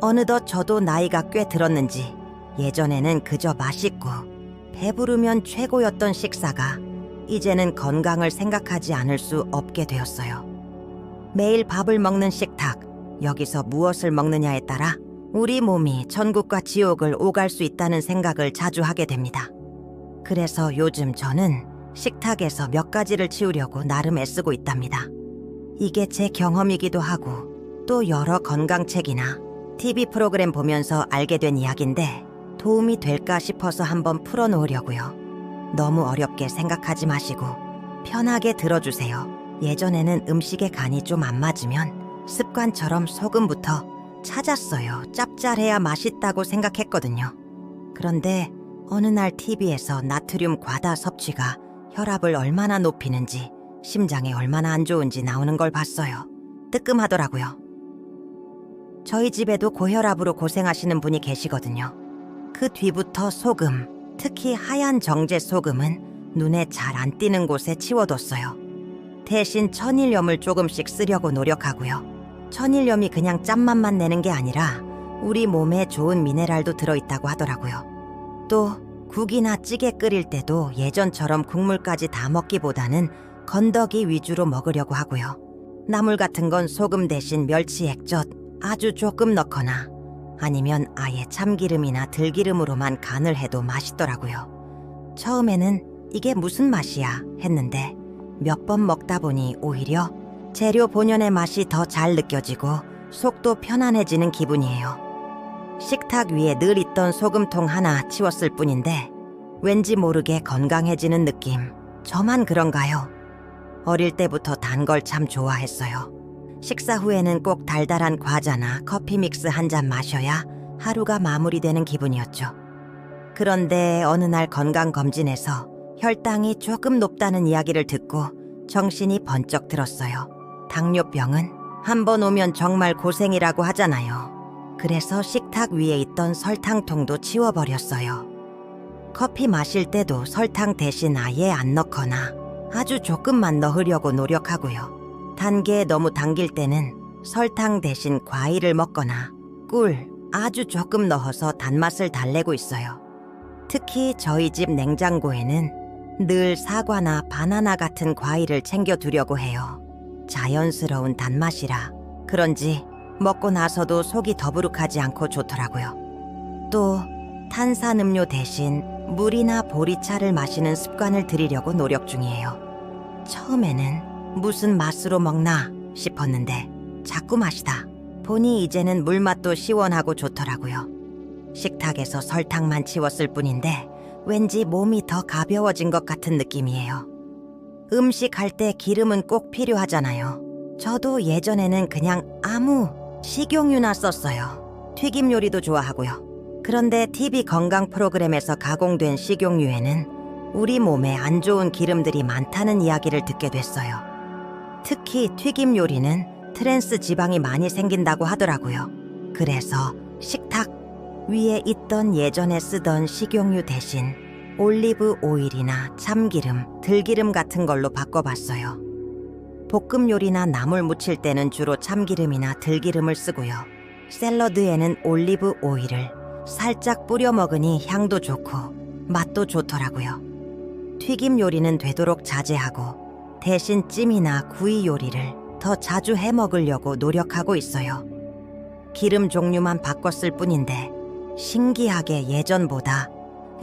어느덧 저도 나이가 꽤 들었는지 예전에는 그저 맛있고 배부르면 최고였던 식사가 이제는 건강을 생각하지 않을 수 없게 되었어요. 매일 밥을 먹는 식탁, 여기서 무엇을 먹느냐에 따라 우리 몸이 천국과 지옥을 오갈 수 있다는 생각을 자주 하게 됩니다. 그래서 요즘 저는 식탁에서 몇 가지를 치우려고 나름 애쓰고 있답니다. 이게 제 경험이기도 하고 또 여러 건강책이나 TV 프로그램 보면서 알게 된 이야기인데 도움이 될까 싶어서 한번 풀어놓으려고요. 너무 어렵게 생각하지 마시고 편하게 들어주세요. 예전에는 음식에 간이 좀 안 맞으면 습관처럼 소금부터 찾았어요. 짭짤해야 맛있다고 생각했거든요. 그런데 어느 날 TV에서 나트륨 과다 섭취가 혈압을 얼마나 높이는지 심장에 얼마나 안 좋은지 나오는 걸 봤어요. 뜨끔하더라고요. 저희 집에도 고혈압으로 고생하시는 분이 계시거든요. 그 뒤부터 소금, 특히 하얀 정제 소금은 눈에 잘 안 띄는 곳에 치워뒀어요. 대신 천일염을 조금씩 쓰려고 노력하고요. 천일염이 그냥 짠맛만 내는 게 아니라 우리 몸에 좋은 미네랄도 들어있다고 하더라고요. 또 국이나 찌개 끓일 때도 예전처럼 국물까지 다 먹기보다는 건더기 위주로 먹으려고 하고요. 나물 같은 건 소금 대신 멸치 액젓 아주 조금 넣거나 아니면 아예 참기름이나 들기름으로만 간을 해도 맛있더라고요. 처음에는 이게 무슨 맛이야 했는데 몇 번 먹다 보니 오히려 재료 본연의 맛이 더 잘 느껴지고 속도 편안해지는 기분이에요. 식탁 위에 늘 있던 소금통 하나 치웠을 뿐인데 왠지 모르게 건강해지는 느낌. 저만 그런가요? 어릴 때부터 단 걸 참 좋아했어요. 식사 후에는 꼭 달달한 과자나 커피 믹스 한 잔 마셔야 하루가 마무리되는 기분이었죠. 그런데 어느 날 건강검진에서 혈당이 조금 높다는 이야기를 듣고 정신이 번쩍 들었어요. 당뇨병은 한 번 오면 정말 고생이라고 하잖아요. 그래서 식탁 위에 있던 설탕통도 치워버렸어요. 커피 마실 때도 설탕 대신 아예 안 넣거나 아주 조금만 넣으려고 노력하고요. 단 게 너무 당길 때는 설탕 대신 과일을 먹거나 꿀 아주 조금 넣어서 단맛을 달래고 있어요. 특히 저희 집 냉장고에는 늘 사과나 바나나 같은 과일을 챙겨두려고 해요. 자연스러운 단맛이라 그런지 먹고 나서도 속이 더부룩하지 않고 좋더라고요. 또 탄산음료 대신 물이나 보리차를 마시는 습관을 들이려고 노력 중이에요. 처음에는 무슨 맛으로 먹나 싶었는데 자꾸 마시다 보니 이제는 물맛도 시원하고 좋더라고요. 식탁에서 설탕만 치웠을 뿐인데 왠지 몸이 더 가벼워진 것 같은 느낌이에요. 음식할 때 기름은 꼭 필요하잖아요. 저도 예전에는 그냥 아무 식용유나 썼어요. 튀김 요리도 좋아하고요. 그런데 TV 건강 프로그램에서 가공된 식용유에는 우리 몸에 안 좋은 기름들이 많다는 이야기를 듣게 됐어요. 특히 튀김 요리는 트랜스 지방이 많이 생긴다고 하더라고요. 그래서 식탁 위에 있던 예전에 쓰던 식용유 대신 올리브 오일이나 참기름, 들기름 같은 걸로 바꿔봤어요. 볶음 요리나 나물 무칠 때는 주로 참기름이나 들기름을 쓰고요. 샐러드에는 올리브 오일을 살짝 뿌려 먹으니 향도 좋고 맛도 좋더라고요. 튀김 요리는 되도록 자제하고 대신 찜이나 구이 요리를 더 자주 해 먹으려고 노력하고 있어요. 기름 종류만 바꿨을 뿐인데 신기하게 예전보다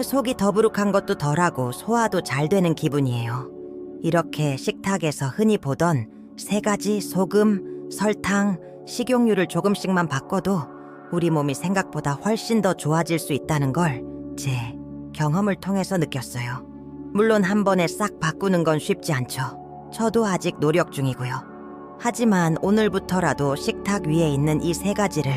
속이 더부룩한 것도 덜하고 소화도 잘 되는 기분이에요. 이렇게 식탁에서 흔히 보던 3가지 소금, 설탕, 식용유를 조금씩만 바꿔도 우리 몸이 생각보다 훨씬 더 좋아질 수 있다는 걸 제 경험을 통해서 느꼈어요. 물론 한 번에 싹 바꾸는 건 쉽지 않죠. 저도 아직 노력 중이고요. 하지만 오늘부터라도 식탁 위에 있는 이 3가지를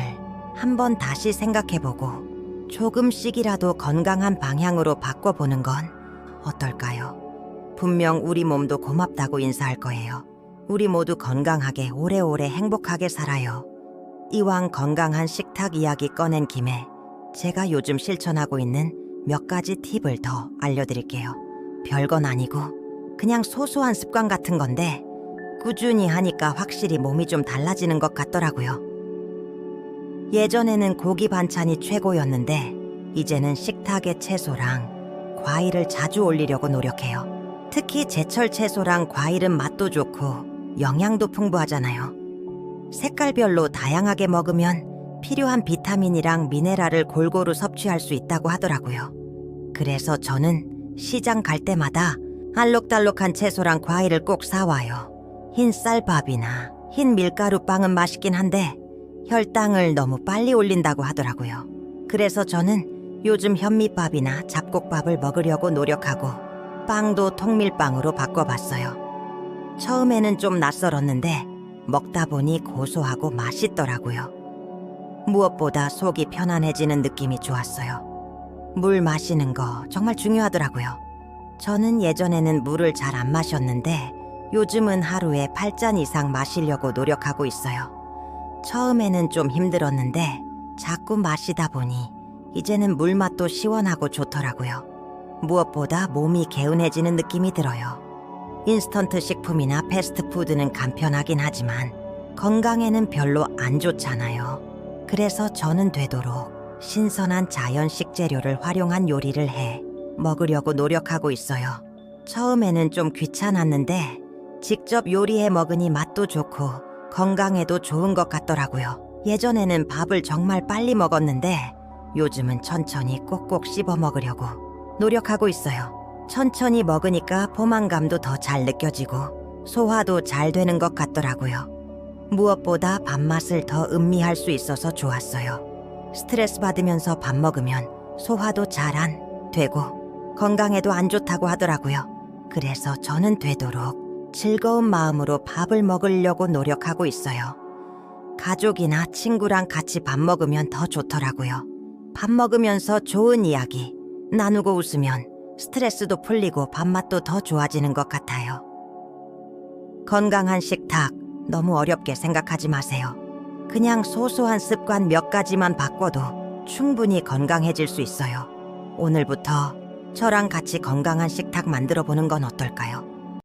한번 다시 생각해보고 조금씩이라도 건강한 방향으로 바꿔보는 건 어떨까요? 분명 우리 몸도 고맙다고 인사할 거예요. 우리 모두 건강하게 오래오래 행복하게 살아요. 이왕 건강한 식탁 이야기 꺼낸 김에 제가 요즘 실천하고 있는 몇 가지 팁을 더 알려드릴게요. 별건 아니고 그냥 소소한 습관 같은 건데 꾸준히 하니까 확실히 몸이 좀 달라지는 것 같더라고요. 예전에는 고기 반찬이 최고였는데 이제는 식탁에 채소랑 과일을 자주 올리려고 노력해요. 특히 제철 채소랑 과일은 맛도 좋고 영양도 풍부하잖아요. 색깔별로 다양하게 먹으면 필요한 비타민이랑 미네랄을 골고루 섭취할 수 있다고 하더라고요. 그래서 저는 시장 갈 때마다 알록달록한 채소랑 과일을 꼭 사와요. 흰 쌀밥이나 흰 밀가루빵은 맛있긴 한데 혈당을 너무 빨리 올린다고 하더라고요. 그래서 저는 요즘 현미밥이나 잡곡밥을 먹으려고 노력하고 빵도 통밀빵으로 바꿔봤어요. 처음에는 좀 낯설었는데 먹다 보니 고소하고 맛있더라고요. 무엇보다 속이 편안해지는 느낌이 좋았어요. 물 마시는 거 정말 중요하더라고요. 저는 예전에는 물을 잘 안 마셨는데 요즘은 하루에 8잔 이상 마시려고 노력하고 있어요. 처음에는 좀 힘들었는데 자꾸 마시다 보니 이제는 물맛도 시원하고 좋더라고요. 무엇보다 몸이 개운해지는 느낌이 들어요. 인스턴트 식품이나 패스트푸드는 간편하긴 하지만 건강에는 별로 안 좋잖아요. 그래서 저는 되도록 신선한 자연 식재료를 활용한 요리를 해 먹으려고 노력하고 있어요. 처음에는 좀 귀찮았는데 직접 요리해 먹으니 맛도 좋고 건강에도 좋은 것 같더라고요. 예전에는 밥을 정말 빨리 먹었는데 요즘은 천천히 꼭꼭 씹어 먹으려고 노력하고 있어요. 천천히 먹으니까 포만감도 더 잘 느껴지고 소화도 잘 되는 것 같더라고요. 무엇보다 밥맛을 더 음미할 수 있어서 좋았어요. 스트레스 받으면서 밥 먹으면 소화도 잘 안 되고 건강에도 안 좋다고 하더라고요. 그래서 저는 되도록 즐거운 마음으로 밥을 먹으려고 노력하고 있어요. 가족이나 친구랑 같이 밥 먹으면 더 좋더라고요. 밥 먹으면서 좋은 이야기 나누고 웃으면 스트레스도 풀리고 밥맛도 더 좋아지는 것 같아요. 건강한 식탁 너무 어렵게 생각하지 마세요. 그냥 소소한 습관 몇 가지만 바꿔도 충분히 건강해질 수 있어요. 오늘부터 저랑 같이 건강한 식탁 만들어 보는 건 어떨까요?